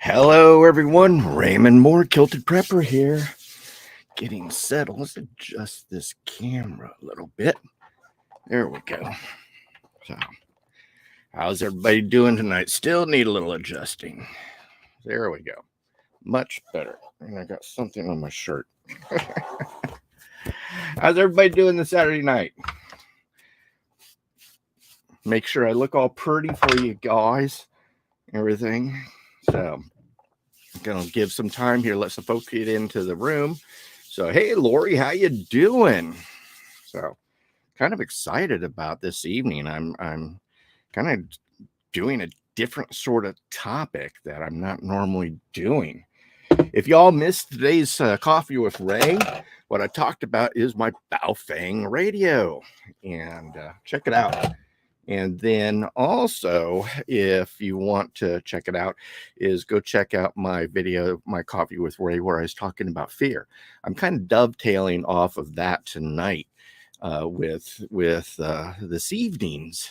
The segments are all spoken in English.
Hello, everyone. Raymond Moore, Kilted Prepper here. Getting settled. Let's adjust this camera a little bit. There we go. So, how's everybody doing tonight? Still need a little adjusting. There we go. Much better. And I got something on my shirt. How's everybody doing this Saturday night? Make sure I look all pretty for you guys. Everything. So, I'm gonna give some time here, let some folks get into the room. So, hey, Lori, how you doing? So, kind of excited about this evening. I'm kind of doing a different sort of topic that I'm not normally doing. If y'all missed today's Coffee with Ray, what I talked about is my Baofeng radio, and check it out. And then also, if you want to check it out, is go check out my video, my Coffee with Ray, where I was talking about fear. I'm kind of dovetailing off of that tonight with this evening's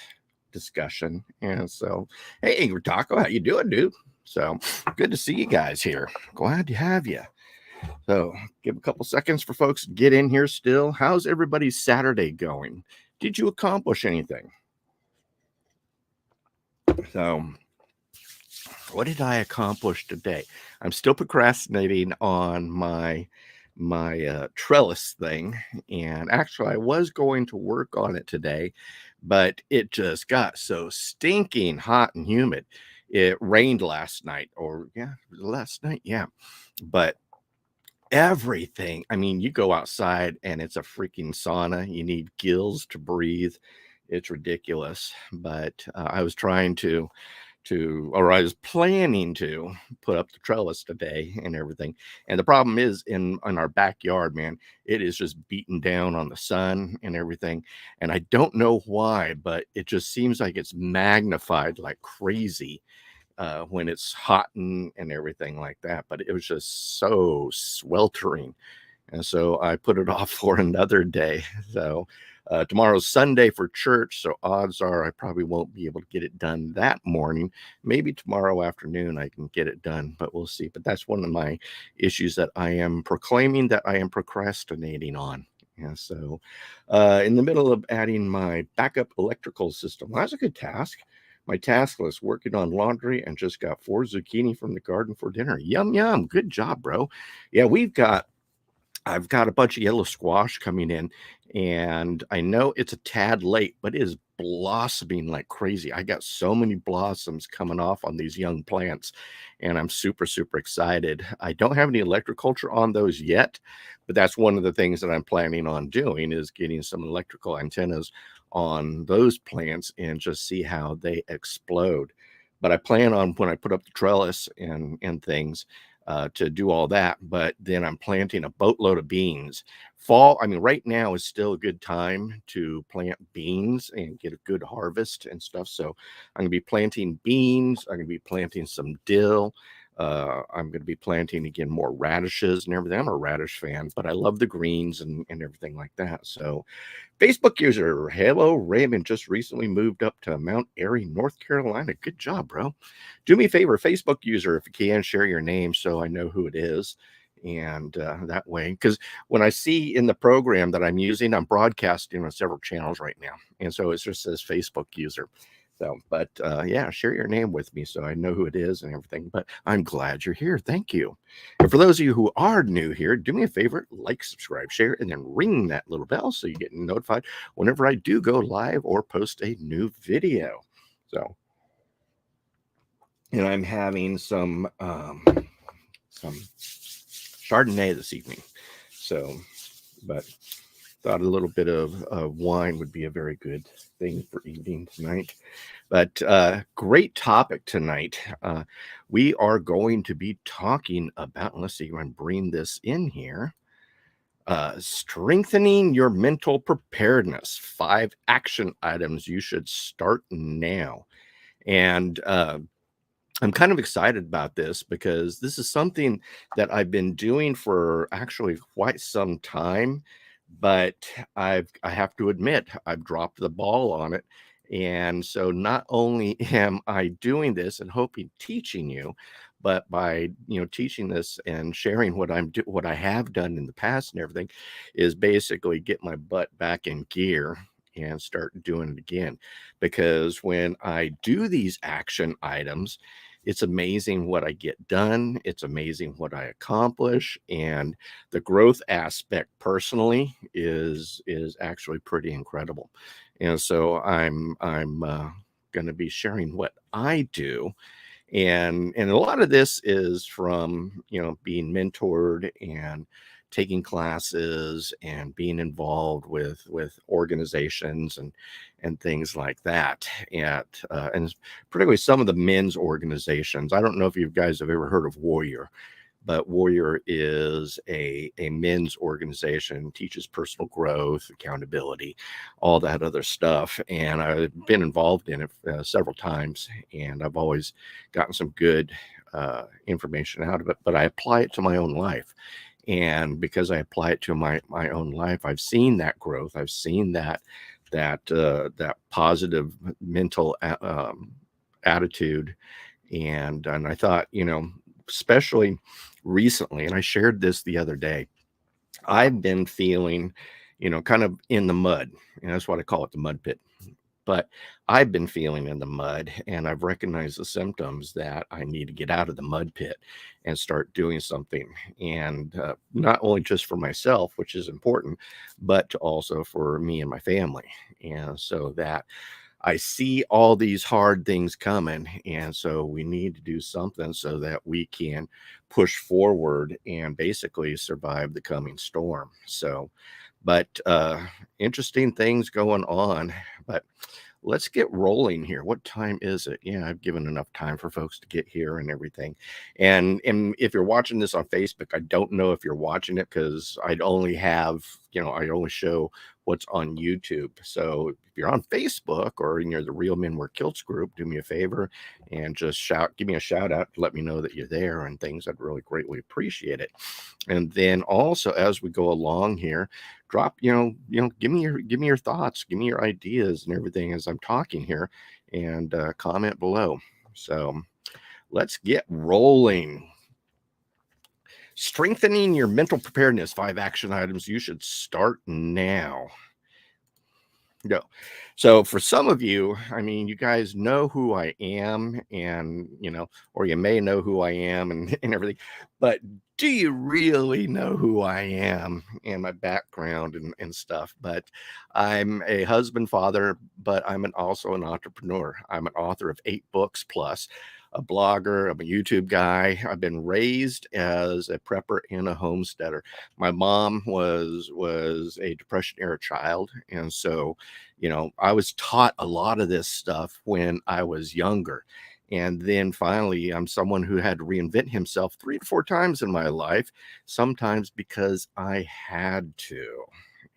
discussion. And so, hey, Taco, how you doing, dude? So good to see you guys here. Glad to have you. So give a couple seconds for folks to get in here still. How's everybody's Saturday going? Did you accomplish anything? So, what did I accomplish today? I'm still procrastinating on my trellis thing, and actually I was going to work on it today, but it just got so stinking hot and humid. It rained last night, but everything, I mean, you go outside and it's a freaking sauna. You need gills to breathe. It's ridiculous. But I was planning to put up the trellis today and everything. And the problem is in our backyard, man, it is just beaten down on the sun and everything. And I don't know why, but it just seems like it's magnified like crazy when it's hot and everything like that. But it was just so sweltering. And so I put it off for another day. So tomorrow's Sunday for church, so odds are I probably won't be able to get it done that morning. Maybe tomorrow afternoon I can get it done, but we'll see. But that's one of my issues that I am proclaiming that I am procrastinating on. And so in the middle of adding my backup electrical system, well, that's a good task. My task list, working on laundry, and just got 4 zucchini from the garden for dinner. Yum, yum. Good job, bro. Yeah, I've got a bunch of yellow squash coming in, and I know it's a tad late, but it is blossoming like crazy. I got so many blossoms coming off on these young plants, and I'm super, super excited. I don't have any electroculture on those yet, but that's one of the things that I'm planning on doing is getting some electrical antennas on those plants and just see how they explode. But I plan on, when I put up the trellis and things, to do all that, but then I'm planting a boatload of beans. Fall, I mean, right now is still a good time to plant beans and get a good harvest and stuff. So I'm going to be planting beans. I'm going to be planting some dill. I'm going to be planting again more radishes and everything. I'm a radish fan, but I love the greens and everything like that. So Facebook user, hello, Raymond, just recently moved up to Mount Airy, North Carolina. Good job, bro. Do me a favor, Facebook user, if you can, share your name so I know who it is. And that way, because when I see in the program that I'm using, I'm broadcasting on several channels right now. And so it just says Facebook user. So, but yeah, share your name with me so I know who it is and everything. But I'm glad you're here. Thank you. And for those of you who are new here, do me a favor, like, subscribe, share, and then ring that little bell so you get notified whenever I do go live or post a new video. So, and I'm having some Chardonnay this evening. So, but thought a little bit of wine would be a very good thing for evening tonight. But great topic tonight. We are going to be talking about, let's see if I can bring this in here, strengthening your mental preparedness, 5 action items you should start now. And I'm kind of excited about this because this is something that I've been doing for actually quite some time, but I have to admit I've dropped the ball on it. And so not only am I doing this and hoping teaching you, But by, teaching this and sharing what I have done in the past and everything is basically get my butt back in gear and start doing it again. Because when I do these action items, it's amazing what I get done. It's amazing what I accomplish, and the growth aspect personally is actually pretty incredible. And so I'm going to be sharing what I do, and a lot of this is from being mentored and taking classes and being involved with organizations and things like that, and particularly some of the men's organizations. I don't know if you guys have ever heard of Warrior, but Warrior is a men's organization, teaches personal growth, accountability, all that other stuff. And I've been involved in it several times, and I've always gotten some good information out of it, but I apply it to my own life. And because I apply it to my own life, I've seen that growth. I've seen that positive mental attitude, and I thought, especially recently, and I shared this the other day, I've been feeling, kind of in the mud. That's what I call it, the mud pit. But I've been feeling in the mud, and I've recognized the symptoms that I need to get out of the mud pit and start doing something. And not only just for myself, which is important, but also for me and my family. And so that I see all these hard things coming, and so we need to do something so that we can push forward and basically survive the coming storm. So, but interesting things going on. But let's get rolling here. What time is it? Yeah, I've given enough time for folks to get here and everything. And if you're watching this on Facebook, I don't know if you're watching it because I'd only have, I only show what's on YouTube. So if you're on Facebook or you're the Real Men Wear Kilts group, do me a favor and just give me a shout out to let me know that you're there and things. I'd really greatly appreciate it. And then also as we go along here, drop, give me your thoughts, give me your ideas and everything as I'm talking here, and comment below. So let's get rolling. Strengthening your mental preparedness, 5 action items you should start now. No. So for some of you, I mean, you guys know who I am, and or you may know who I am and everything, but do you really know who I am and my background and stuff? But I'm a husband, father, but I'm also an entrepreneur. I'm an author of 8 books plus, a blogger. I'm a YouTube guy. I've been raised as a prepper and a homesteader. My mom was a Depression era child, and so I was taught a lot of this stuff when I was younger. And then finally, I'm someone who had to reinvent himself 3 to 4 times in my life, sometimes because I had to.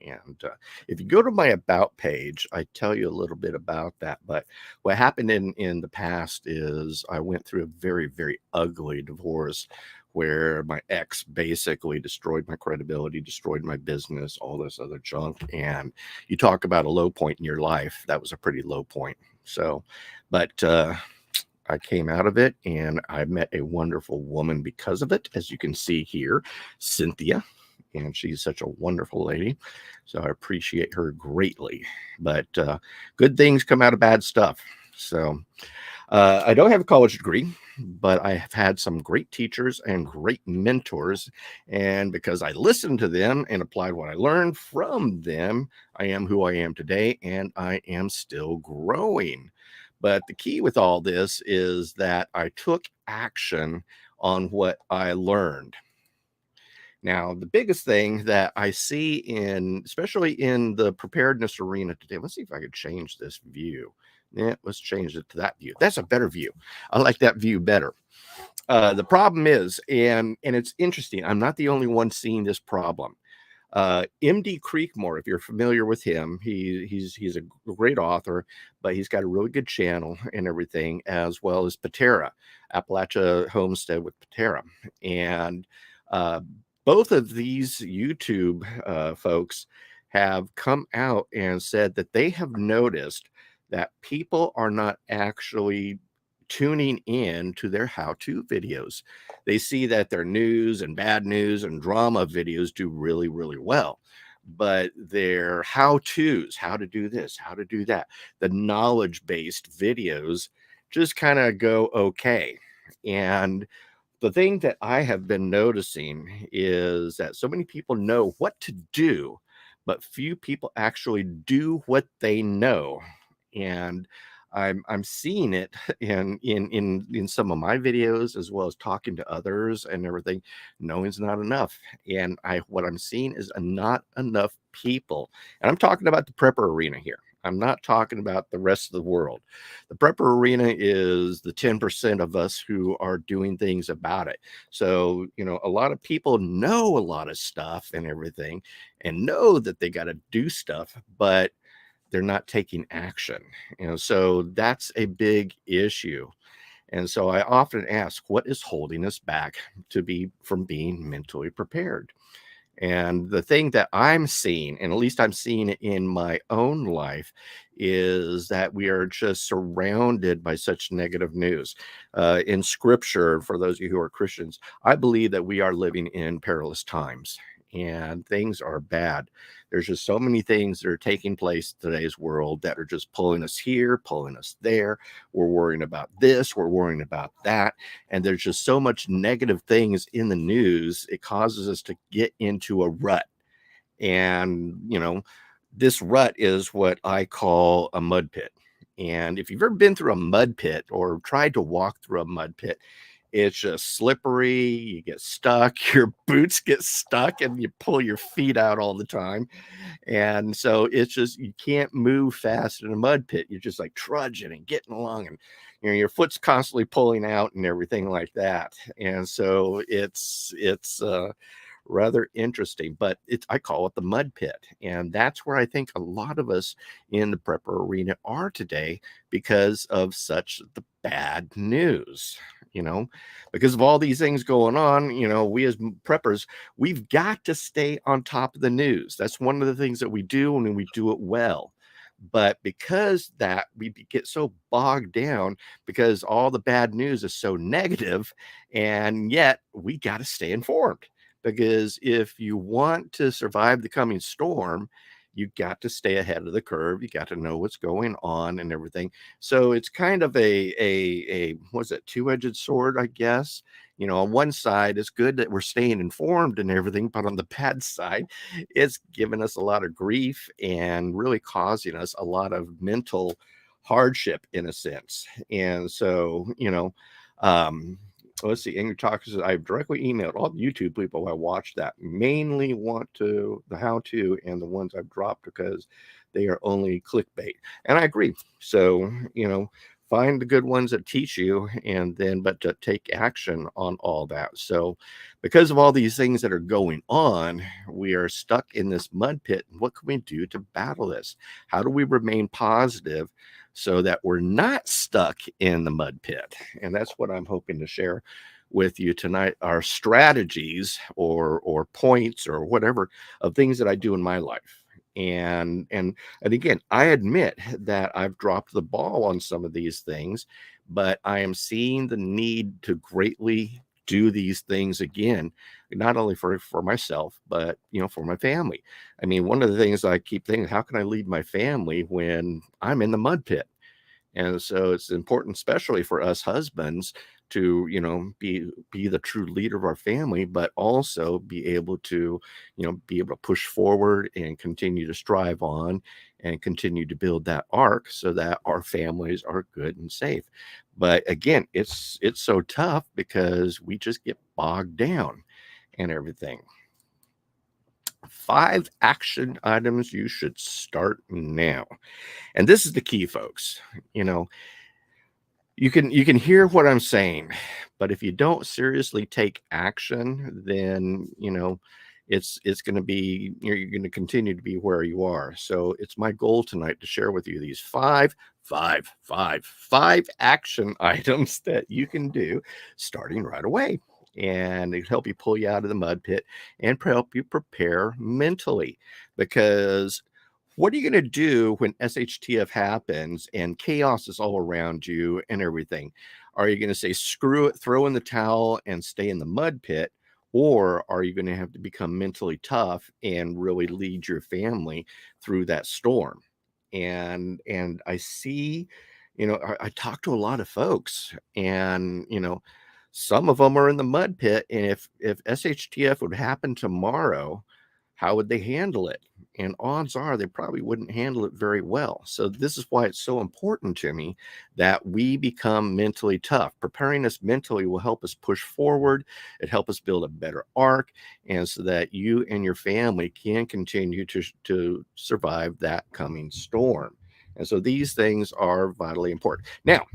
And if you go to my About page, I tell you a little bit about that. But what happened in the past is I went through a very, very ugly divorce where my ex basically destroyed my credibility, destroyed my business, all this other junk. And you talk about a low point in your life. That was a pretty low point. So, but I came out of it and I met a wonderful woman because of it, as you can see here, Cynthia. And she's such a wonderful lady. So I appreciate her greatly. But good things come out of bad stuff. So I don't have a college degree, but I have had some great teachers and great mentors. And because I listened to them and applied what I learned from them, I am who I am today, and I am still growing. But the key with all this is that I took action on what I learned. Now, the biggest thing that I see especially in the preparedness arena today, let's see if I could change this view. Yeah, let's change it to that view. That's a better view. I like that view better. The problem is, and it's interesting, I'm not the only one seeing this problem. MD Creekmore, if you're familiar with him, he's a great author, but he's got a really good channel and everything, as well as Patera, Appalachia Homestead with Patera. And both of these YouTube folks have come out and said that they have noticed that people are not actually tuning in to their how-to videos. They see that their news and bad news and drama videos do really, really well. But their how-tos, how to do this, how to do that, the knowledge-based videos just kind of go okay. And the thing that I have been noticing is that so many people know what to do, but few people actually do what they know. And I'm seeing it in some of my videos as well as talking to others and everything. Knowing's not enough. And what I'm seeing is not enough people. And I'm talking about the prepper arena here. I'm not talking about the rest of the world. The prepper arena is the 10% of us who are doing things about it. So, a lot of people know a lot of stuff and everything and know that they got to do stuff, but they're not taking action. So that's a big issue. And so I often ask, what is holding us back from being mentally prepared? And the thing that I'm seeing, and at least I'm seeing it in my own life, is that we are just surrounded by such negative news. In scripture, for those of you who are Christians, I believe that we are living in perilous times and things are bad. There's just so many things that are taking place in today's world that are just pulling us here, pulling us there. We're worrying about this, we're worrying about that. And there's just so much negative things in the news, it causes us to get into a rut. And, this rut is what I call a mud pit. And if you've ever been through a mud pit or tried to walk through a mud pit, it's just slippery. You get stuck, your boots get stuck, and you pull your feet out all the time. And so it's just, you can't move fast in a mud pit. You're just like trudging and getting along, and your foot's constantly pulling out and everything like that. And so it's rather interesting, but I call it the mud pit. And that's where I think a lot of us in the prepper arena are today because of such the bad news, because of all these things going on. We as preppers, we've got to stay on top of the news. That's one of the things that we do, and we do it well. But because that we get so bogged down because all the bad news is so negative, and yet we got to stay informed, because if you want to survive the coming storm, you got to stay ahead of the curve. You got to know what's going on and everything. So it's kind of a what's it, two-edged sword, I guess. On one side, it's good that we're staying informed and everything, but on the bad side, it's giving us a lot of grief and really causing us a lot of mental hardship in a sense. And so, let's see. Angry Talk says, I've directly emailed all the YouTube people I watched that mainly want to the how to, and the ones I've dropped because they are only clickbait. And I agree. So, find the good ones that teach you, and then, but to take action on all that. So, because of all these things that are going on, we are stuck in this mud pit. What can we do to battle this? How do we remain positive so that we're not stuck in the mud pit? And that's what I'm hoping to share with you tonight, our strategies or points or whatever of things that I do in my life. And again, I admit that I've dropped the ball on some of these things, but I am seeing the need to greatly do these things again, not only for myself, but for my family. I mean, one of the things I keep thinking, how can I lead my family when I'm in the mud pit? And so it's important, especially for us husbands, to be the true leader of our family, but also be able to push forward and continue to strive on and continue to build that ark so that our families are good and safe. But again, it's so tough because we just get bogged down and everything. 5 action items you should start now. And this is the key, folks. You can hear what I'm saying, but if you don't seriously take action, then it's going to be, you're going to continue to be where you are. So it's my goal tonight to share with you these five action items that you can do starting right away, and it help you pull you out of the mud pit and help you prepare mentally. Because what are you going to do when SHTF happens and chaos is all around you and everything? Are you going to say, screw it, throw in the towel and stay in the mud pit? Or are you going to have to become mentally tough and really lead your family through that storm? And I see, I talk to a lot of folks, and some of them are in the mud pit. And if SHTF would happen tomorrow, how would they handle it? And odds are they probably wouldn't handle it very well. So this is why it's so important to me that we become mentally tough. Preparing us mentally will help us push forward. It helps us build a better arc, and so that you and your family can continue to survive that coming storm. And so these things are vitally important. Now,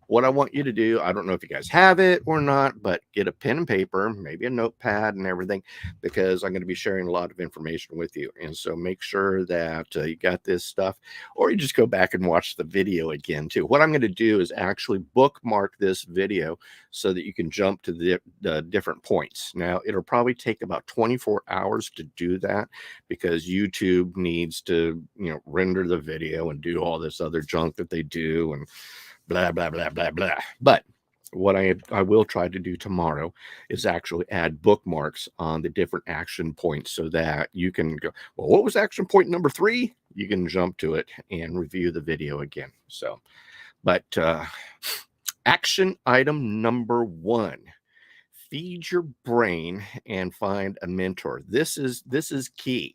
what I want you to do, I don't know if you guys have it or not, but get a pen and paper, maybe a notepad and everything, because I'm going to be sharing a lot of information with you. And so make sure that you got this stuff, or you just go back and watch the video again too. What I'm going to do is actually bookmark this video so that you can jump to the different points. Now, it'll probably take about 24 hours to do that, because YouTube needs to, render the video and do all this other junk that they do, and blah, blah, blah, blah, blah. But what I will try to do tomorrow is actually add bookmarks on the different action points, so that you can go, well, what was action point number 3? You can jump to it and review the video again. So, but action item number 1, feed your brain and find a mentor. This is key,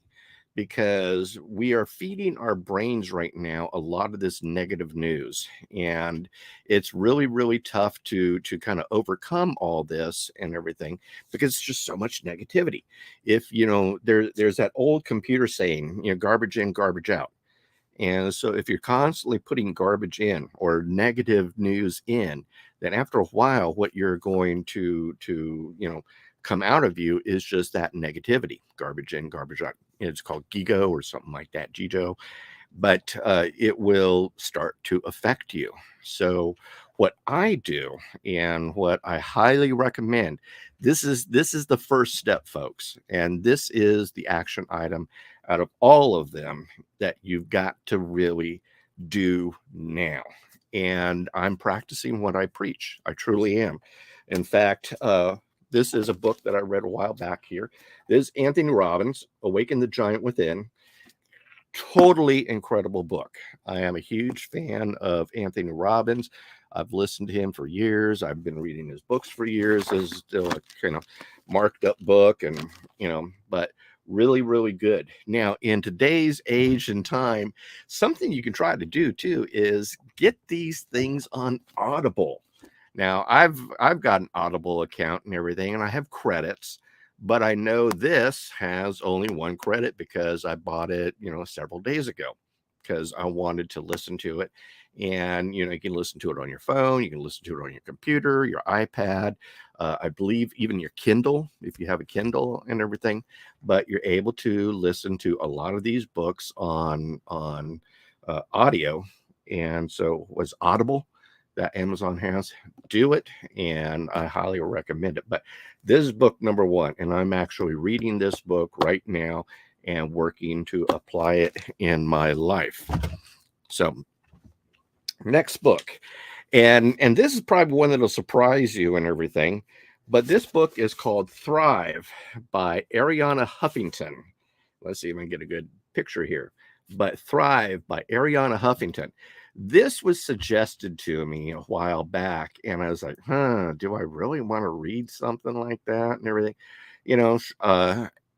because we are feeding our brains right now a lot of this negative news, and it's really, really tough to kind of overcome all this and everything, because it's just so much negativity. If there's that old computer saying, garbage in, garbage out. And so if you're constantly putting garbage in or negative news in, then after a while, what you're going to come out of you is just that negativity. Garbage in, garbage out. It's called gigo or something like that, gigo. But it will start to affect you. So what I do, and what I highly recommend, this is the first step, folks, and this is the action item out of all of them that you've got to really do now. And I'm practicing what I preach. I truly am. In fact, this is a book that I read a while back here. This is Anthony Robbins, Awaken the Giant Within. Totally incredible book. I am a huge fan of Anthony Robbins. I've listened to him for years. I've been reading his books for years. This is still a kind of marked up book, and but really, really good. Now, in today's age and time, something you can try to do too is get these things on Audible. Now, I've got an Audible account and everything, and I have credits, but I know this has only 1 credit because I bought it, several days ago, because I wanted to listen to it. And, you can listen to it on your phone, you can listen to it on your computer, your iPad, I believe even your Kindle, if you have a Kindle and everything. But you're able to listen to a lot of these books on audio. And so was Audible that Amazon has, do it, and I highly recommend it. But this is book number 1, and I'm actually reading this book right now and working to apply it in my life. So, next book, and this is probably one that'll surprise you and everything, but this book is called Thrive by Arianna Huffington. Let's see if I can get a good picture here. But Thrive by Arianna Huffington. This was suggested to me a while back, and I was like, do I really want to read something like that and everything?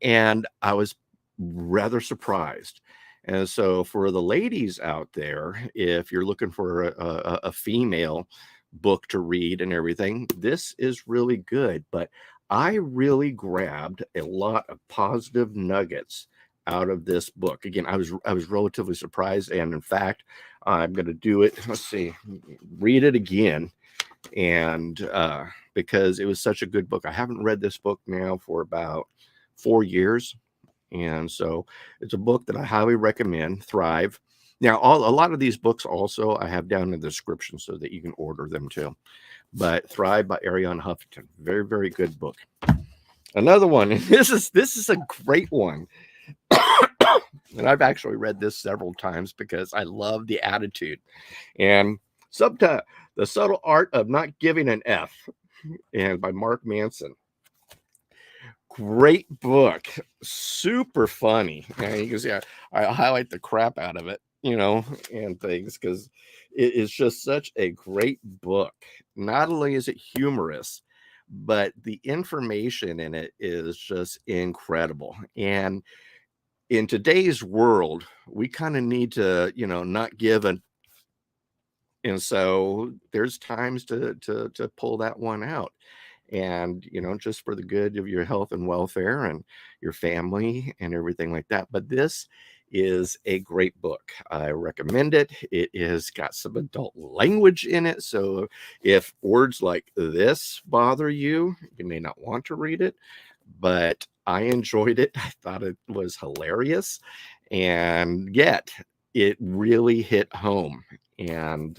And I was rather surprised. And so for the ladies out there, if you're looking for a female book to read and everything, this is really good. But I really grabbed a lot of positive nuggets out of this book. Again, I was relatively surprised, and in fact, I'm going to do it. Let's see, read it again, and because it was such a good book. I haven't read this book now for about 4 years, and so it's a book that I highly recommend. Thrive. Now, a lot of these books also I have down in the description so that you can order them too. But Thrive by Arianna Huffington, very, very good book. Another one. This is a great one. And I've actually read this several times because I love the attitude. And The Subtle Art of Not Giving an F, and by Mark Manson. Great book, super funny. And you can see I highlight the crap out of it, and things because it is just such a great book. Not only is it humorous, but the information in it is just incredible. And in today's world, we kind of need to, not give an and so there's times to pull that one out. And, just for the good of your health and welfare and your family and everything like that. But this is a great book. I recommend it. It is got some adult language in it. So if words like this bother you, you may not want to read it, but I enjoyed it. I thought it was hilarious. And yet it really hit home. And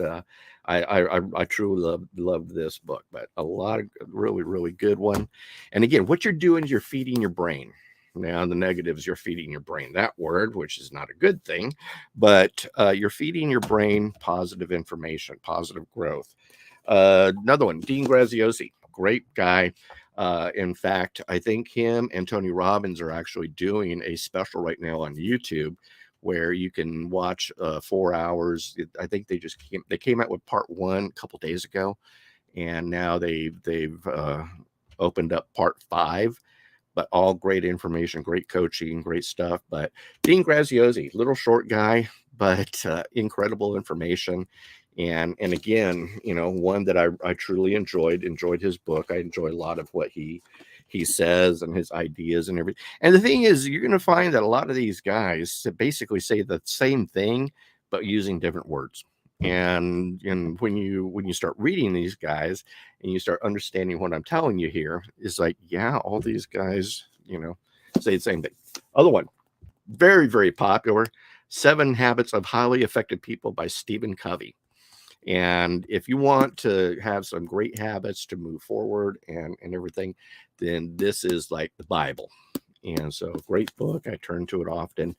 I truly love this book, but a lot of really, really good one. And again, what you're doing is you're feeding your brain. Now, the negatives, you're feeding your brain that word, which is not a good thing, but you're feeding your brain positive information, positive growth. Another one, Dean Graziosi, great guy. In fact, I think him and Tony Robbins are actually doing a special right now on YouTube where you can watch 4 hours. I think they came out with part one a couple days ago, and now they've opened up part 5. But all great information, great coaching, great stuff. But Dean Graziosi, little short guy, but incredible information. And again, one that I truly enjoyed his book. I enjoy a lot of what he says and his ideas and everything. And the thing is, you're going to find that a lot of these guys basically say the same thing, but using different words. And when you start reading these guys and you start understanding what I'm telling you here, is like, yeah, all these guys, say the same thing. Other one, very, very popular, 7 Habits of Highly Effective People by Stephen Covey. And if you want to have some great habits to move forward and everything, then this is like the Bible. And so, great book. I turn to it often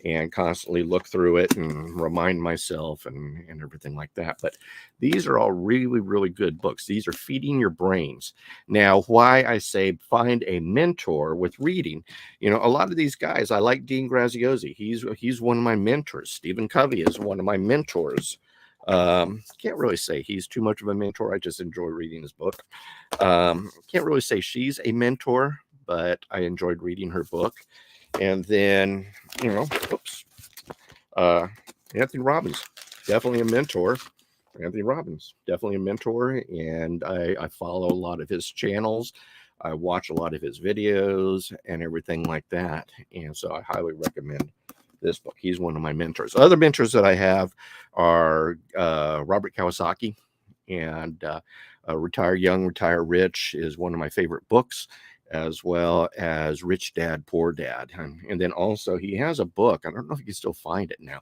and constantly look through it and remind myself and everything like that. But these are all really, really good books. These are feeding your brains. Now, why I say find a mentor with reading, a lot of these guys, I like Dean Graziosi. He's one of my mentors. Stephen Covey is one of my mentors. Can't really say he's too much of a mentor. I just enjoy reading his book. Can't really say she's a mentor, but I enjoyed reading her book. And then, Anthony Robbins, definitely a mentor. Anthony Robbins, definitely a mentor. And I follow a lot of his channels. I watch a lot of his videos and everything like that. And so I highly recommend this book. He's one of my mentors. Other mentors that I have are Robert Kiyosaki, and Retire Young, Retire Rich is one of my favorite books, as well as Rich Dad, Poor Dad. And then also he has a book. I don't know if you can still find it now,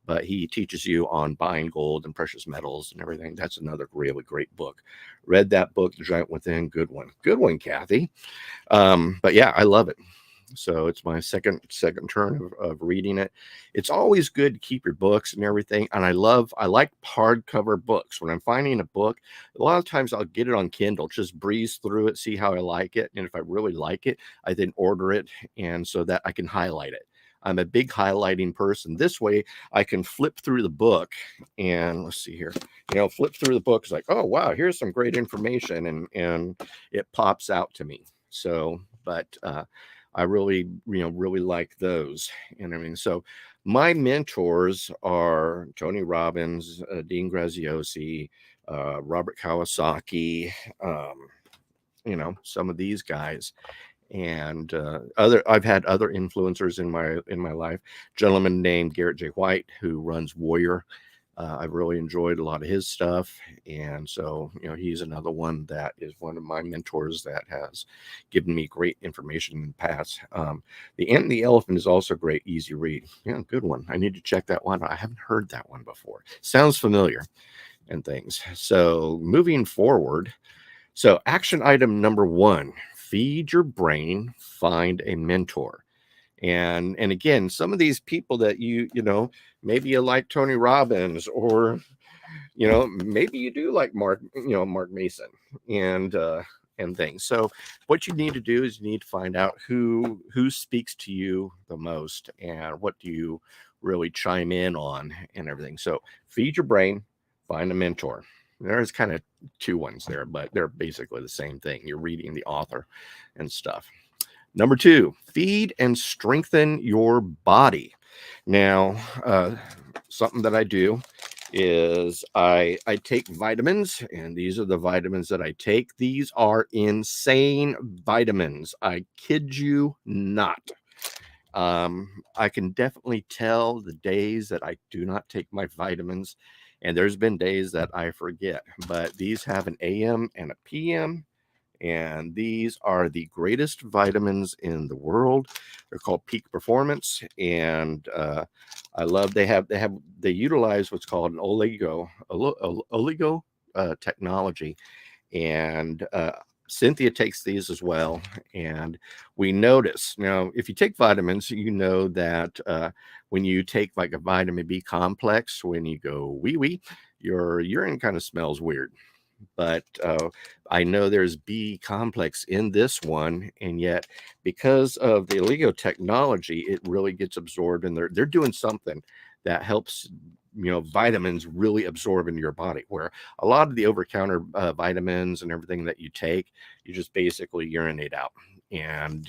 but he teaches you on buying gold and precious metals and everything. That's another really great book. Read that book, The Giant Within. Good one, Kathy. But yeah, I love it. So it's my second turn of reading it. It's always good to keep your books and everything. And I like hardcover books. When I'm finding a book, a lot of times I'll get it on Kindle, just breeze through it, see how I like it. And if I really like it, I then order it. And so that I can highlight it. I'm a big highlighting person. This way I can flip through the book and let's see here, flip through the book. It's like, oh, wow, here's some great information. And it pops out to me. So, but, I really, really like those. And I mean, so my mentors are Tony Robbins, Dean Graziosi, Robert Kiyosaki, some of these guys. And I've had other influencers in my life. A gentleman named Garrett J. White, who runs Warrior. I've really enjoyed a lot of his stuff. And so, he's another one that is one of my mentors that has given me great information in the past. The Ant and the Elephant is also a great, easy read. Yeah, good one. I need to check that one. I haven't heard that one before. Sounds familiar and things. So moving forward. So action item number 1, feed your brain, find a mentor. And again, some of these people that maybe you like Tony Robbins or maybe you do like Mark Mason and things. So what you need to do is you need to find out who speaks to you the most and what do you really chime in on and everything. So feed your brain, find a mentor. There's kind of two ones there, but they're basically the same thing. You're reading the author and stuff. Number two, feed and strengthen your body. Now, something that I do is I take vitamins, and these are the vitamins that I take. These are insane vitamins. I kid you not. I can definitely tell the days that I do not take my vitamins, and there's been days that I forget, but these have an AM and a PM, and these are the greatest vitamins in the world. They're called Peak Performance, and I love they utilize what's called an oligo technology, and Cynthia takes these as well. And we notice now, if you take vitamins, you know that when you take like a vitamin B complex, when you go wee wee, your urine kind of smells weird. But I know there's B complex in this one, and yet because of the oligo technology, it really gets absorbed, and they're doing something that helps vitamins really absorb into your body. Where a lot of the over-counter vitamins and everything that you take, you just basically urinate out, and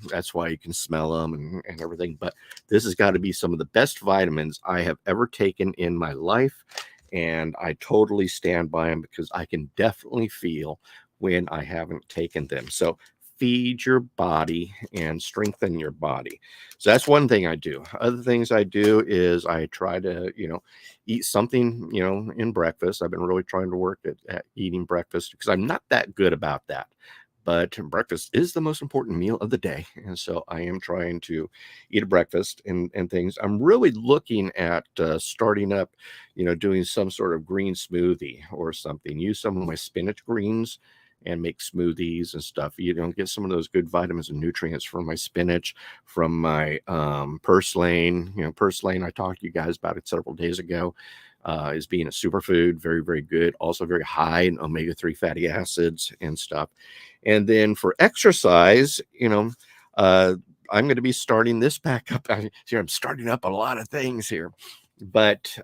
that's why you can smell them and everything. But this has got to be some of the best vitamins I have ever taken in my life. And I totally stand by them because I can definitely feel when I haven't taken them. So feed your body and strengthen your body. So that's one thing I do. Other things I do is I try to, eat something, in breakfast. I've been really trying to work at eating breakfast because I'm not that good about that. But breakfast is the most important meal of the day. And so I am trying to eat a breakfast and things. I'm really looking at starting up, doing some sort of green smoothie or something. Use some of my spinach greens and make smoothies and stuff. Get some of those good vitamins and nutrients from my spinach, from my purslane. Purslane, I talked to you guys about it several days ago. Is being a superfood, very, very good. Also very high in omega-3 fatty acids and stuff. And then for exercise, I'm going to be starting this back up. I'm starting up a lot of things here, but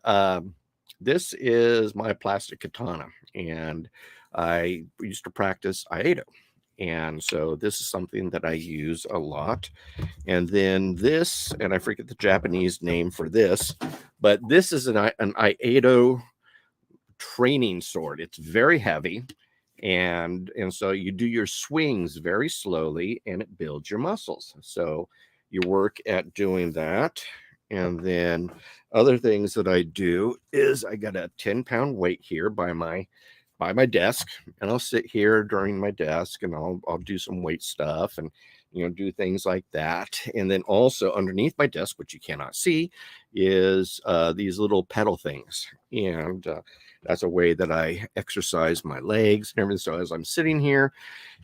this is my plastic katana, and I used to practice Aido. And so this is something that I use a lot. And then this, and I forget the Japanese name for this, but this is an Aido training sword. It's very heavy. And so you do your swings very slowly, and it builds your muscles. So you work at doing that. And then other things that I do is I got a 10-pound weight here by my desk, and I'll sit here during my desk, and I'll do some weight stuff and do things like that. And then also underneath my desk, which you cannot see, is these little pedal things, and that's a way that I exercise my legs and everything. So as I'm sitting here,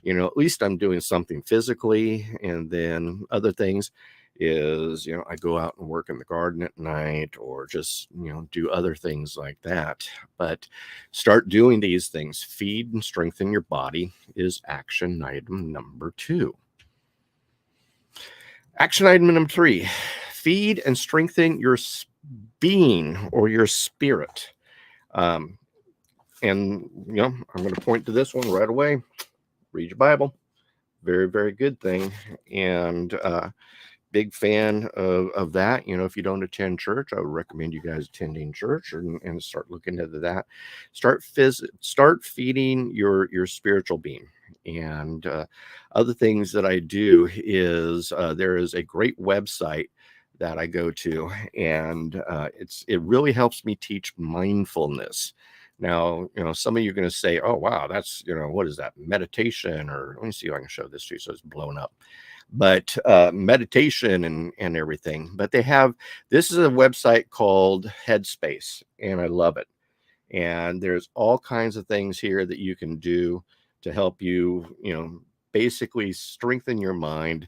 at least I'm doing something physically. And then other things is, I go out and work in the garden at night, or just, do other things like that. But start doing these things. Feed and strengthen your body is action item number 2. Action item number 3, feed and strengthen your being or your spirit. And, I'm going to point to this one right away. Read your Bible. Very, very good thing. And big fan of that. If you don't attend church, I would recommend you guys attending church and start looking into that. Start feeding your spiritual being. And other things that I do is there is a great website that I go to, and it really helps me teach mindfulness. Now, some of you are going to say, oh, wow, that's, what is that, meditation? Or let me see if I can show this to you so it's blown up. But meditation and everything. But this is a website called Headspace, and I love it. And there's all kinds of things here that you can do to help you, basically strengthen your mind,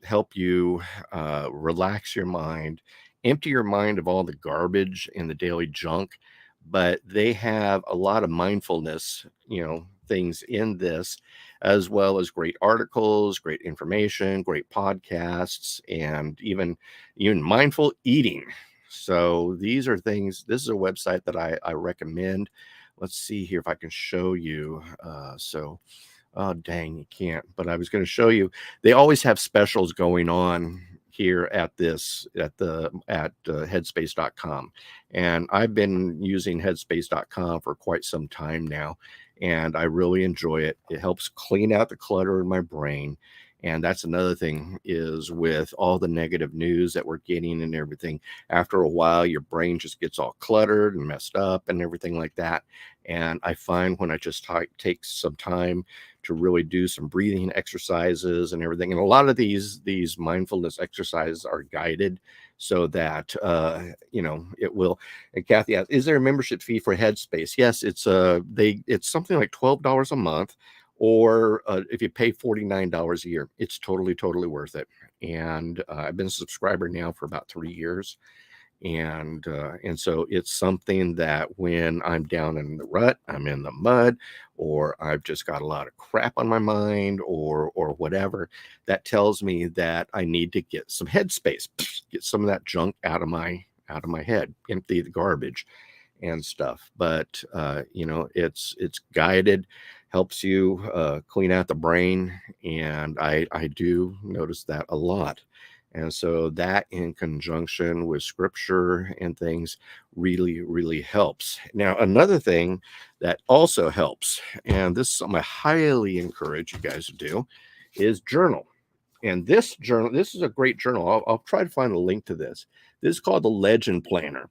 help you relax your mind, empty your mind of all the garbage and the daily junk, but they have a lot of mindfulness, things in this, as well as great articles, great information, great podcasts, and even mindful eating. So these are things. This is a website that I recommend. Let's see here if I can show you. Oh, dang, you can't. But I was going to show you. They always have specials going on here at headspace.com. And I've been using headspace.com for quite some time now, and I really enjoy it. It helps clean out the clutter in my brain. And that's another thing, is with all the negative news that we're getting and everything, after a while, your brain just gets all cluttered and messed up and everything like that. And I find when I just take some time to really do some breathing exercises and everything, and a lot of these mindfulness exercises are guided, so that it will. And Kathy asked, is there a membership fee for Headspace? Yes, it's something like $12 a month, or if you pay $49 a year, it's totally worth it. And I've been a subscriber now for about 3 years. And so it's something that when I'm down in the rut, I'm in the mud, or I've just got a lot of crap on my mind, or whatever, that tells me that I need to get some headspace, get some of that junk out of my head, empty the garbage and stuff. But it's guided, helps you clean out the brain, and I do notice that a lot. And so that, in conjunction with scripture and things, really helps. Now, another thing that also helps, and this is something I highly encourage you guys to do, is journal. And this is a great journal. I'll try to find a link to this. This is called the Legend Planner.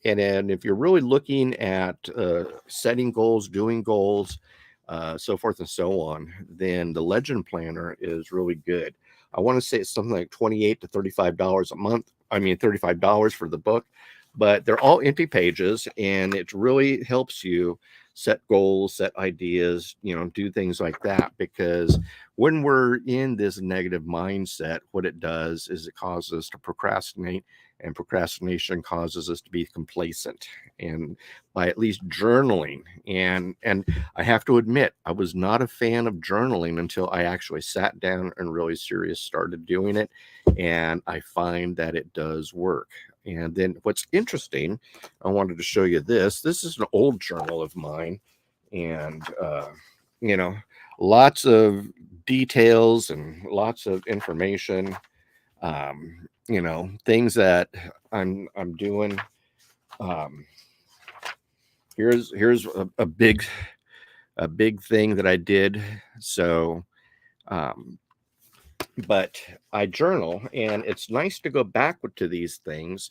And then if you're really looking at setting goals, doing goals, so forth and so on, then the Legend Planner is really good. I want to say it's something like $28 to $35 a month. I mean, $35 for the book, but they're all empty pages, and it really helps you set goals, set ideas, do things like that. Because when we're in this negative mindset, what it does is it causes us to procrastinate, and procrastination causes us to be complacent. And by at least journaling, and I have to admit, I was not a fan of journaling until I actually sat down and really serious started doing it, and I find that it does work. And then what's interesting, I wanted to show you this. This is an old journal of mine, and lots of details and lots of information. Things that I'm doing. Here's a big thing that I did. So, but I journal, and it's nice to go back to these things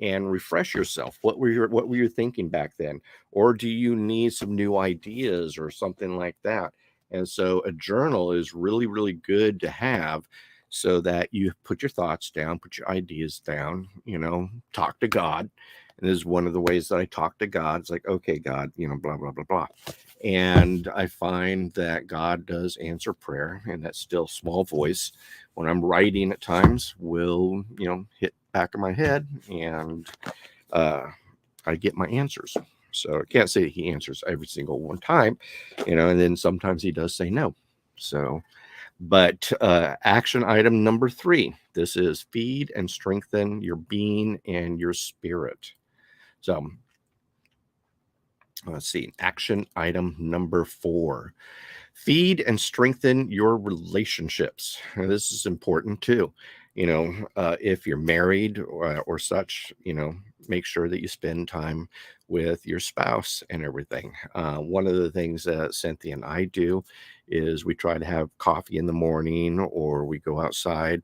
and refresh yourself. What were you thinking back then? Or do you need some new ideas or something like that? And so a journal is really good to have, so that you put your thoughts down, put your ideas down, talk to God. And this is one of the ways that I talk to God. It's like, okay, God, blah, blah, blah, blah. And I find that God does answer prayer, and that still small voice, when I'm writing at times, will, hit back of my head, and I get my answers. So I can't say he answers every single one time, and then sometimes he does say no. So, but action item number 3, this is feed and strengthen your being and your spirit. So let's see, action item number 4, feed and strengthen your relationships. Now, this is important too. If you're married or such, make sure that you spend time with your spouse and everything. One of the things that Cynthia and I do is we try to have coffee in the morning, or we go outside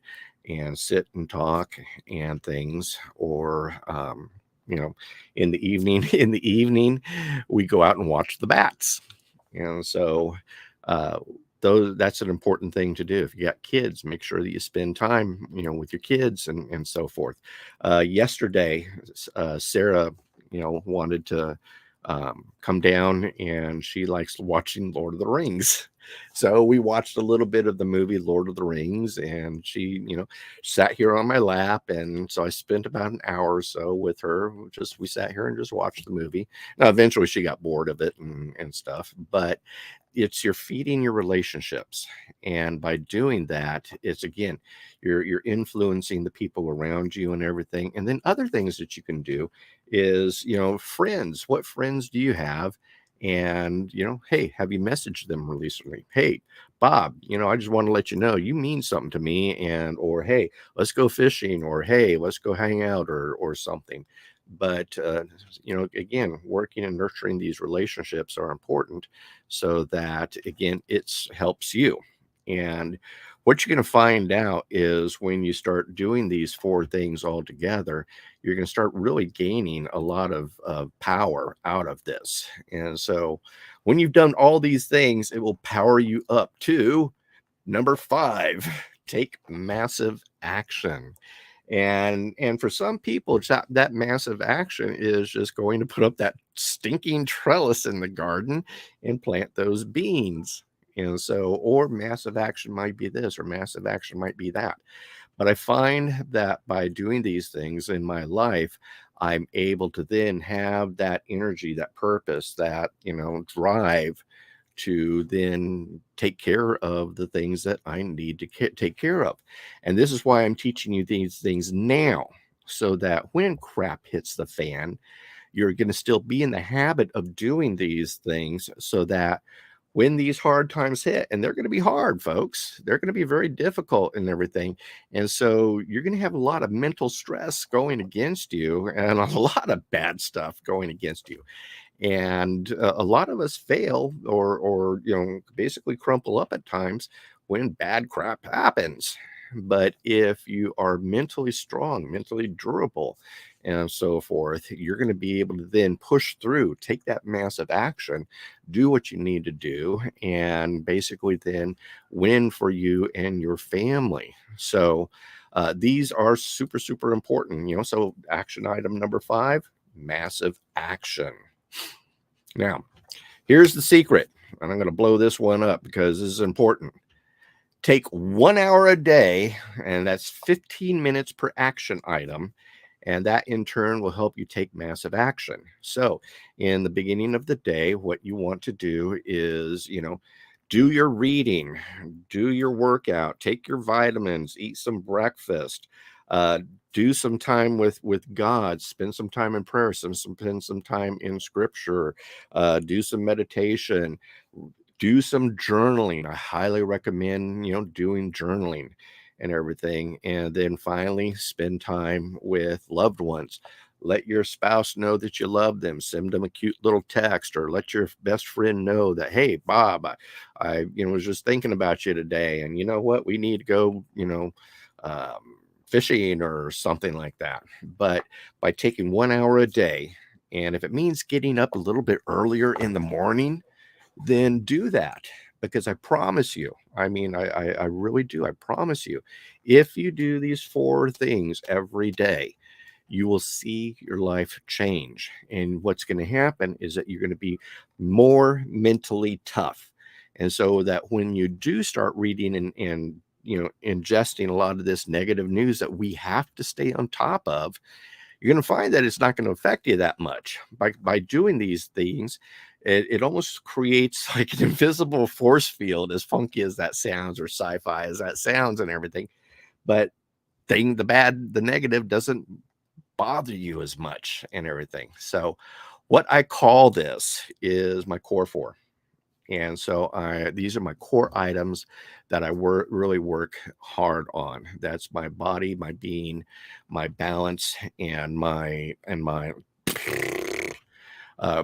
and sit and talk and things, or in the evening we go out and watch the bats. So that's an important thing to do. If you got kids, make sure that you spend time with your kids and so forth. Yesterday, Sarah wanted to come down, and she likes watching Lord of the Rings. So we watched a little bit of the movie Lord of the Rings, and she, sat here on my lap. And so I spent about an hour or so with her. We sat here and just watched the movie. Now, eventually she got bored of it and stuff, but you're feeding your relationships. And by doing that, it's again, you're influencing the people around you and everything. And then other things that you can do is, friends. What friends do you have? And, hey, have you messaged them recently? Hey, Bob, I just want to let you know you mean something to me. And, or, hey, let's go fishing, or, hey, let's go hang out, or something. But, again, working and nurturing these relationships are important, so that, again, it helps you. And what you're going to find out is when you start doing these four things all together, you're going to start really gaining a lot of power out of this. And so when you've done all these things, it will power you up to number 5, take massive action. And for some people, it's that massive action is just going to put up that stinking trellis in the garden and plant those beans. And so, or massive action might be this, or massive action might be that. But I find that by doing these things in my life, I'm able to then have that energy, that purpose, that, drive to then take care of the things that I need to take care of. And this is why I'm teaching you these things now, so that when crap hits the fan, you're going to still be in the habit of doing these things, so that when these hard times hit, and they're going to be hard, folks, they're going to be very difficult and everything. And so you're going to have a lot of mental stress going against you, and a lot of bad stuff going against you. And a lot of us fail, or basically crumple up at times when bad crap happens. But if you are mentally strong, mentally durable, and so forth, you're going to be able to then push through, take that massive action, do what you need to do, and basically then win for you and your family. So these are super, super important. So action item number 5, massive action. Now, here's the secret, and I'm going to blow this one up because this is important. Take 1 hour a day, and that's 15 minutes per action item. And that in turn will help you take massive action. So, in the beginning of the day, what you want to do is, do your reading, do your workout, take your vitamins, eat some breakfast, uh, do some time with God, spend some time in prayer, spend some time in scripture, do some meditation, do some journaling. I highly recommend, doing journaling and everything. And then finally, spend time with loved ones. Let your spouse know that you love them. Send them a cute little text, or let your best friend know that, hey, Bob, I was just thinking about you today. And you know what? We need to go, fishing or something like that. But by taking 1 hour a day, and if it means getting up a little bit earlier in the morning, then do that. Because I promise you, I mean, I really do. I promise you, if you do these 4 things every day, you will see your life change. And what's going to happen is that you're going to be more mentally tough. And so that when you do start reading and ingesting a lot of this negative news that we have to stay on top of, you're going to find that it's not going to affect you that much. By doing these things, it almost creates like an invisible force field, as funky as that sounds, or sci-fi as that sounds and everything. But the negative doesn't bother you as much and everything. So what I call this is my core 4. And so these are my core items that I really work hard on. That's my body, my being, my balance, and my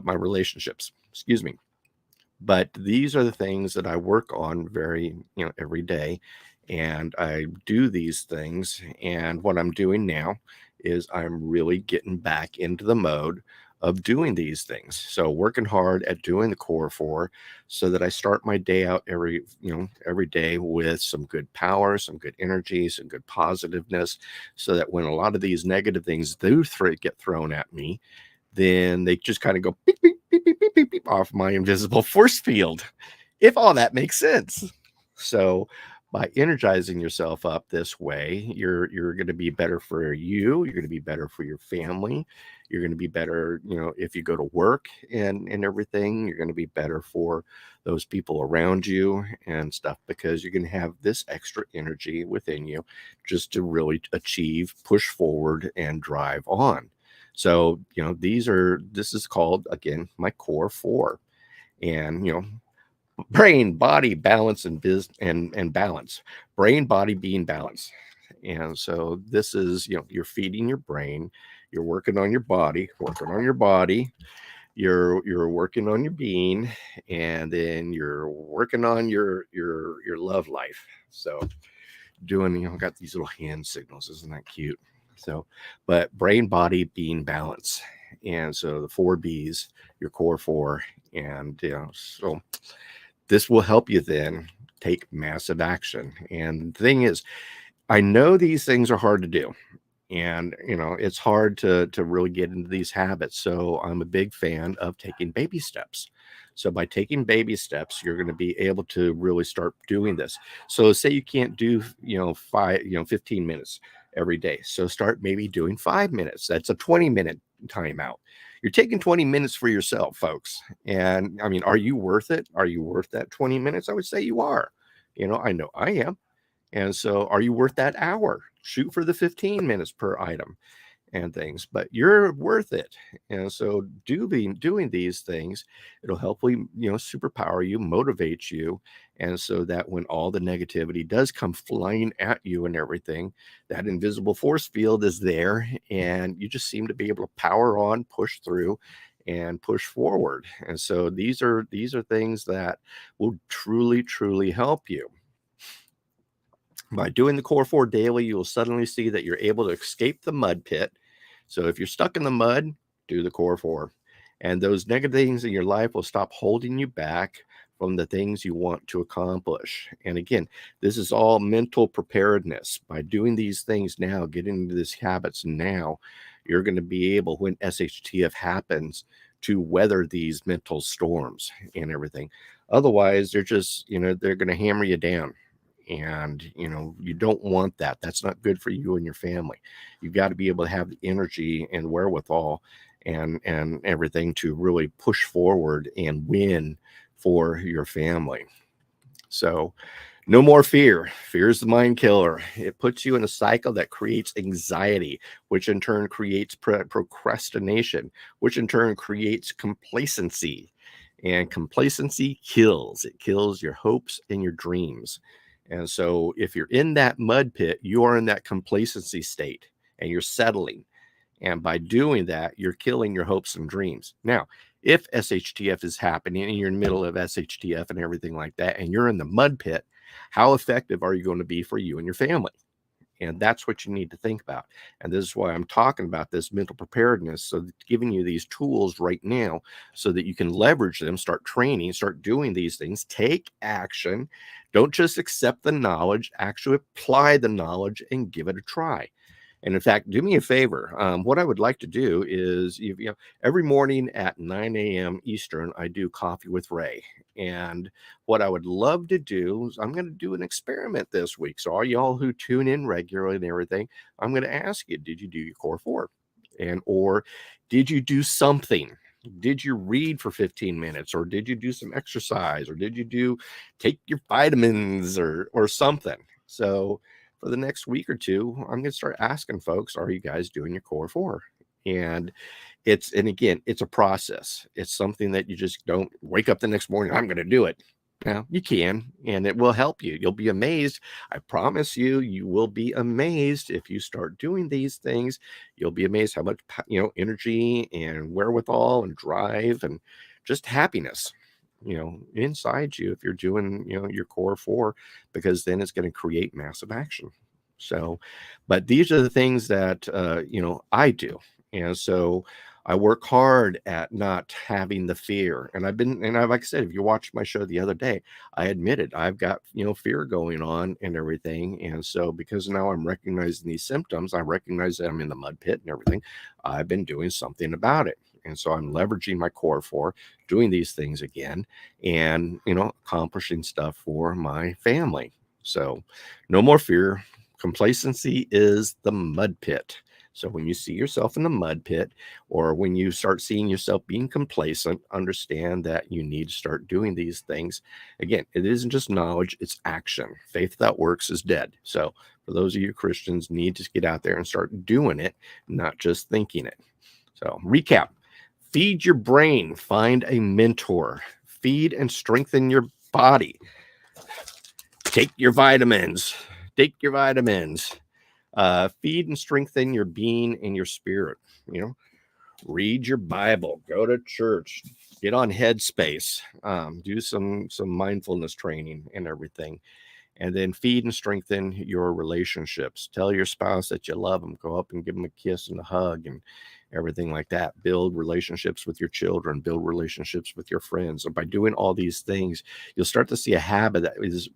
relationships. Excuse me. But these are the things that I work on every day. And I do these things. And what I'm doing now is I'm really getting back into the mode of doing these things. So working hard at doing the core 4, so that I start my day out every day with some good power, some good energy, some good positiveness, so that when a lot of these negative things do get thrown at me, then they just kind of go beep, beep, beep, beep, beep, beep, beep off my invisible force field, if all that makes sense. So by energizing yourself up this way, you're going to be better for you. You're going to be better for your family. You're going to be better, if you go to work and everything. You're going to be better for those people around you and stuff, because you're going to have this extra energy within you just to really achieve, push forward, and drive on. So, this is called, again, my core four. And, brain, body, balance, and balance. Brain, body, being balance. And so this is, you're feeding your brain, you're working on your body, you're working on your being, and then you're working on your love life. So doing, got these little hand signals, isn't that cute? So, but brain, body, being, balance. And so the 4 B's, your core four. And so this will help you then take massive action. And the thing is, I know these things are hard to do. And it's hard to really get into these habits. So I'm a big fan of taking baby steps. So by taking baby steps, you're going to be able to really start doing this. So say you can't do 15 minutes every day. So start maybe doing 5 minutes. That's a 20-minute timeout. You're taking 20 minutes for yourself, folks. And I mean, are you worth it? Are you worth that 20 minutes? I would say you are. I know I am. And so are you worth that hour? Shoot for the 15 minutes per item and things, but you're worth it. And so doing these things, it'll hopefully, superpower you, motivate you. And so that when all the negativity does come flying at you and everything, that invisible force field is there, and you just seem to be able to power on, push through, and push forward. And so these are things that will truly, truly help you. By doing the core four daily, you will suddenly see that you're able to escape the mud pit. So if you're stuck in the mud, do the core four. And those negative things in your life will stop holding you back from the things you want to accomplish. And again, this is all mental preparedness. By doing these things now, getting into these habits now, you're going to be able, when SHTF happens, to weather these mental storms and everything. Otherwise, they're just, they're going to hammer you down. And you don't want that. That's not good for you and your family. You've got to be able to have the energy and wherewithal and everything to really push forward and win for your family. So no more fear. Fear is the mind killer. It puts you in a cycle that creates anxiety, which in turn creates procrastination, which in turn creates complacency. And complacency kills. It kills your hopes and your dreams. And so if you're in that mud pit, you are in that complacency state and you're settling. And by doing that, you're killing your hopes and dreams. Now, if SHTF is happening and you're in the middle of SHTF and everything like that, and you're in the mud pit, how effective are you going to be for you and your family? And that's what you need to think about. And this is why I'm talking about this mental preparedness. So giving you these tools right now so that you can leverage them, start training, start doing these things, take action. Don't just accept the knowledge, actually apply the knowledge and give it a try. And in fact, do me a favor. What I would like to do is, every morning at 9 a.m. Eastern, I do Coffee with Ray. And what I would love to do is I'm going to do an experiment this week. So all y'all who tune in regularly and everything, I'm going to ask you, did you do your core four? Or did you do something? Did you read for 15 minutes? Or did you do some exercise? Or did you take your vitamins or something? So for the next week or two, I'm going to start asking folks, are you guys doing your core four? And again, it's a process. It's something that you just don't wake up the next morning, I'm going to do it. Now you can, and it will help you. You'll be amazed. I promise you, you will be amazed if you start doing these things. You'll be amazed how much, energy and wherewithal and drive and just happiness, inside you if you're doing, your core four, because then it's going to create massive action. So, but these are the things that, I do. And so I work hard at not having the fear. And like I said, if you watched my show the other day, I admitted I've got, fear going on and everything. And so because now I'm recognizing these symptoms, I recognize that I'm in the mud pit and everything. I've been doing something about it. And so I'm leveraging my core for doing these things again and, accomplishing stuff for my family. So no more fear. Complacency is the mud pit. So when you see yourself in the mud pit, or when you start seeing yourself being complacent, understand that you need to start doing these things. Again, it isn't just knowledge, it's action. Faith without works is dead. So for those of you Christians, need to get out there and start doing it, not just thinking it. So recap: feed your brain, find a mentor, feed and strengthen your body. Take your vitamins. Feed and strengthen your being and your spirit. Read your Bible, go to church, get on Headspace, do some mindfulness training and everything. And then feed and strengthen your relationships. Tell your spouse that you love them. Go up and give them a kiss and a hug and everything like that. Build relationships with your children. Build relationships with your friends. And by doing all these things, you'll start to see a habit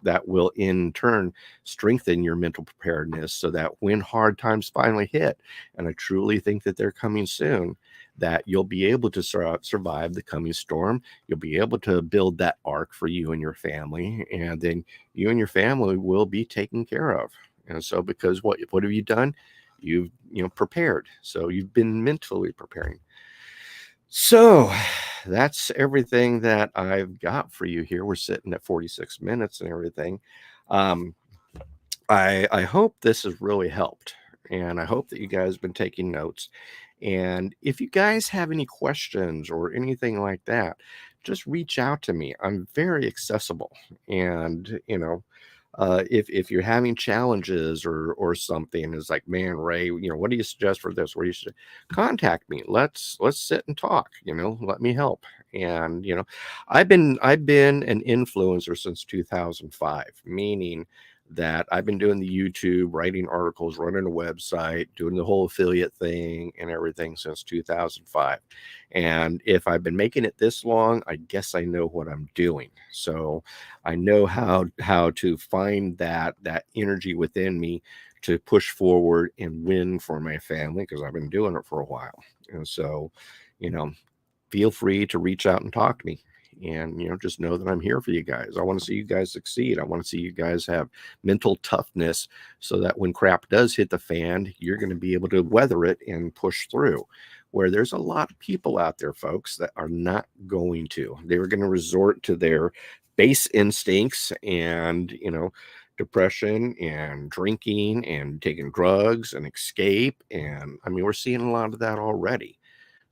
that will in turn strengthen your mental preparedness, so that when hard times finally hit, and I truly think that they're coming soon, that you'll be able to survive the coming storm. You'll be able to build that ark for you and your family, and then you and your family will be taken care of. And so, because what have you done? You've prepared. So you've been mentally preparing. So that's everything that I've got for you here. We're sitting at 46 minutes and everything. I hope this has really helped, and I hope that you guys have been taking notes. And if you guys have any questions or anything like that, just reach out to me. I'm very accessible. And, if you're having challenges or something, it's like, man, Ray, what do you suggest for this? What do you suggest? Contact me. Let's sit and talk, let me help. And, I've been an influencer since 2005, meaning that I've been doing the YouTube, writing articles, running a website, doing the whole affiliate thing and everything since 2005. And if I've been making it this long, I guess I know what I'm doing. So I know how to find that energy within me to push forward and win for my family, because I've been doing it for a while. And so, feel free to reach out and talk to me. And, just know that I'm here for you guys. I want to see you guys succeed. I want to see you guys have mental toughness, so that when crap does hit the fan, you're going to be able to weather it and push through. Where there's a lot of people out there, folks, that are not going to. They're going to resort to their base instincts and, depression and drinking and taking drugs and escape. And I mean, we're seeing a lot of that already.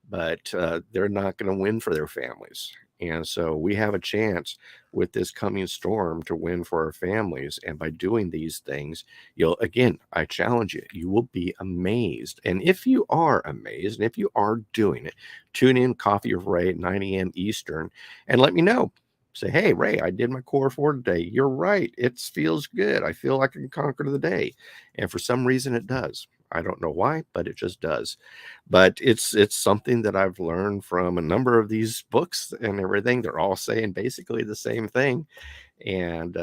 But they're not going to win for their families. And so we have a chance with this coming storm to win for our families. And by doing these things, I challenge you, you will be amazed. And if you are amazed, and if you are doing it, tune in Coffee with Ray at 9 a.m. Eastern and let me know. Say, hey, Ray, I did my core for today. You're right. It feels good. I feel like I can conquer the day. And for some reason it does. I don't know why, but it just does. But it's something that I've learned from a number of these books and everything. They're all saying basically the same thing. And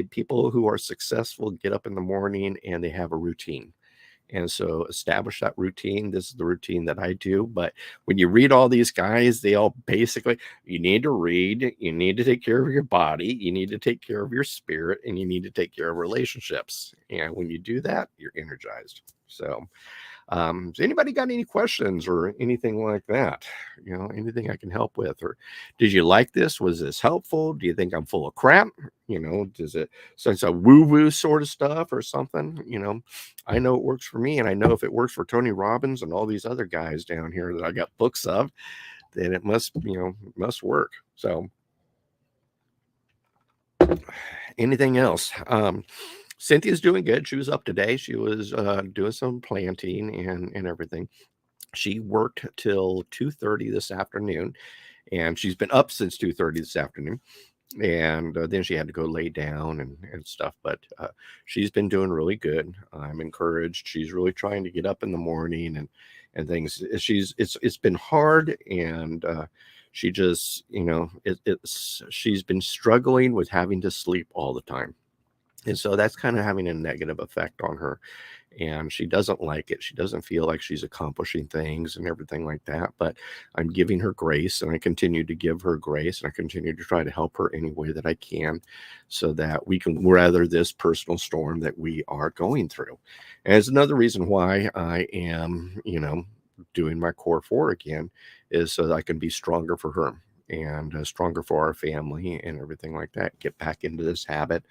people who are successful get up in the morning and they have a routine. And so establish that routine. This is the routine that I do. But when you read all these guys, they all basically, you need to read, you need to take care of your body, you need to take care of your spirit, and you need to take care of relationships. And when you do that, you're energized. So has anybody got any questions or anything like that? Anything I can help with? Or did you like this? Was this helpful? Do you think I'm full of crap? Does it, so it's a woo-woo sort of stuff or something? I know it works for me, and I know if it works for Tony Robbins and all these other guys down here that I got books of, then it must work. So anything else? Cynthia's doing good. She was up today. She was doing some planting and everything. She worked till 2:30 this afternoon, and she's been up since 2:30 this afternoon. And then she had to go lay down and stuff. But she's been doing really good. I'm encouraged. She's really trying to get up in the morning and things. It's been hard, and she just she's been struggling with having to sleep all the time. And so that's kind of having a negative effect on her. And she doesn't like it. She doesn't feel like she's accomplishing things and everything like that. But I'm giving her grace, and I continue to give her grace, and I continue to try to help her any way that I can so that we can weather this personal storm that we are going through. And it's another reason why I am, doing my core 4 again, is so that I can be stronger for her and stronger for our family and everything like that. Get back into this habit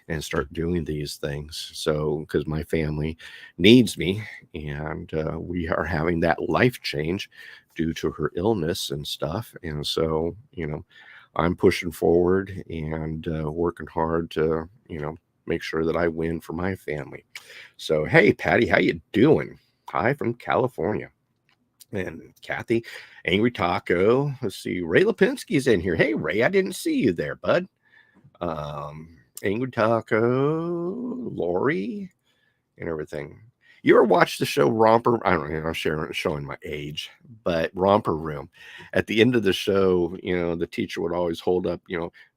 and start doing these things. So, because my family needs me, and we are having that life change due to her illness and stuff. And so, I'm pushing forward and working hard to, make sure that I win for my family. So, hey, Patty, how you doing? Hi from California. And Kathy, Angry Taco. Let's see. Ray Lipinski's in here. Hey, Ray, I didn't see you there, bud. Angry Taco, Lori, and everything. You ever watch the show Romper? I don't know, I'm showing my age, but Romper Room. At the end of the show, the teacher would always hold up,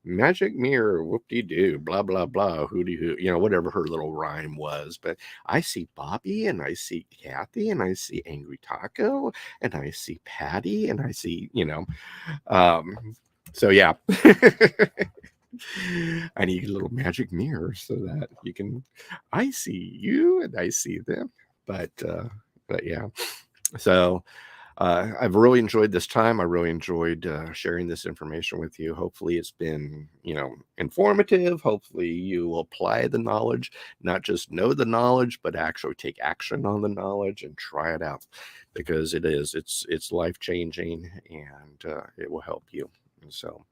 magic mirror, whoop-de-doo, blah, blah, blah, hooty-hoo, whatever her little rhyme was. But I see Bobby, and I see Kathy, and I see Angry Taco, and I see Patty, and I see, so yeah. I need a little magic mirror so that I see you and I see them. But yeah. So I've really enjoyed this time. I really enjoyed sharing this information with you. Hopefully it's been, informative. Hopefully you will apply the knowledge, not just know the knowledge, but actually take action on the knowledge and try it out, because it's life-changing, and it will help you. And so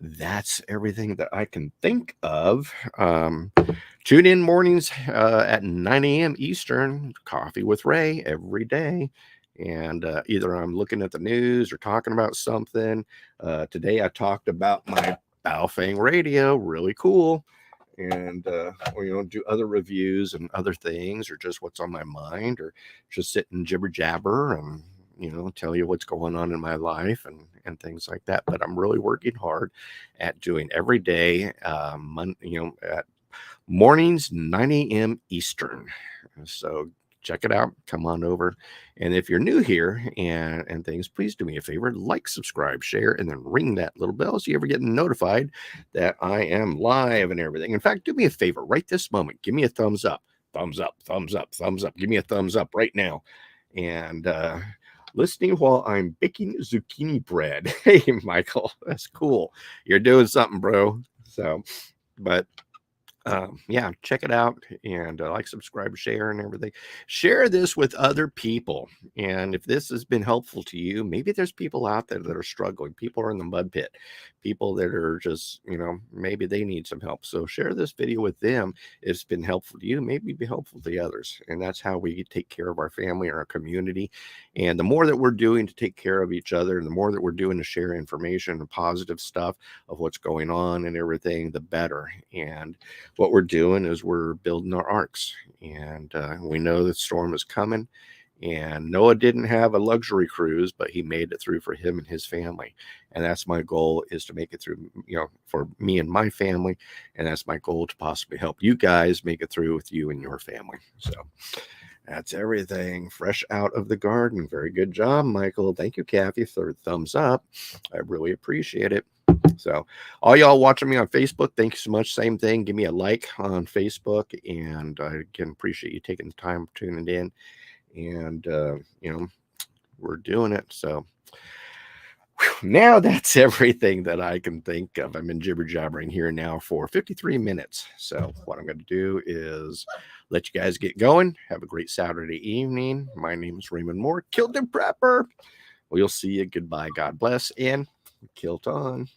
that's everything that I can think of. Tune in mornings at 9 a.m. Eastern, Coffee with Ray every day. And either I'm looking at the news or talking about something. Today I talked about my Baofeng radio, really cool. And or, do other reviews and other things, or just what's on my mind, or just sit and jibber jabber and tell you what's going on in my life and things like that. But I'm really working hard at doing every day, at mornings, 9 a.m. Eastern. So check it out. Come on over. And if you're new here and things, please do me a favor, like, subscribe, share, and then ring that little bell so you ever get notified that I am live and everything. In fact, do me a favor right this moment. Give me a thumbs up, thumbs up, thumbs up, thumbs up. Give me a thumbs up right now. And listening while I'm baking zucchini bread. Hey, Michael, that's cool. You're doing something, bro. So, but yeah, check it out, and like, subscribe, share, and everything. Share this with other people. And if this has been helpful to you, maybe there's people out there that are struggling. People are in the mud pit. People that are just, maybe they need some help. So share this video with them. If it's been helpful to you, maybe be helpful to the others. And that's how we take care of our family and our community. And the more that we're doing to take care of each other, and the more that we're doing to share information and positive stuff of what's going on and everything, the better. And what we're doing is we're building our arcs, and we know the storm is coming. And Noah didn't have a luxury cruise, but he made it through for him and his family. And that's my goal, is to make it through, for me and my family. And that's my goal, to possibly help you guys make it through with you and your family. So that's everything fresh out of the garden. Very good job, Michael. Thank you, Kathy, for the thumbs up. I really appreciate it. So all y'all watching me on Facebook, thank you so much. Same thing. Give me a like on Facebook. And I can appreciate you taking the time tuning in. And, we're doing it. So now that's everything that I can think of. I've been jibber jabbering here now for 53 minutes. So what I'm going to do is let you guys get going. Have a great Saturday evening. My name is Raymond Moore, Kilted Prepper. We'll see you. Goodbye. God bless. And kilt on.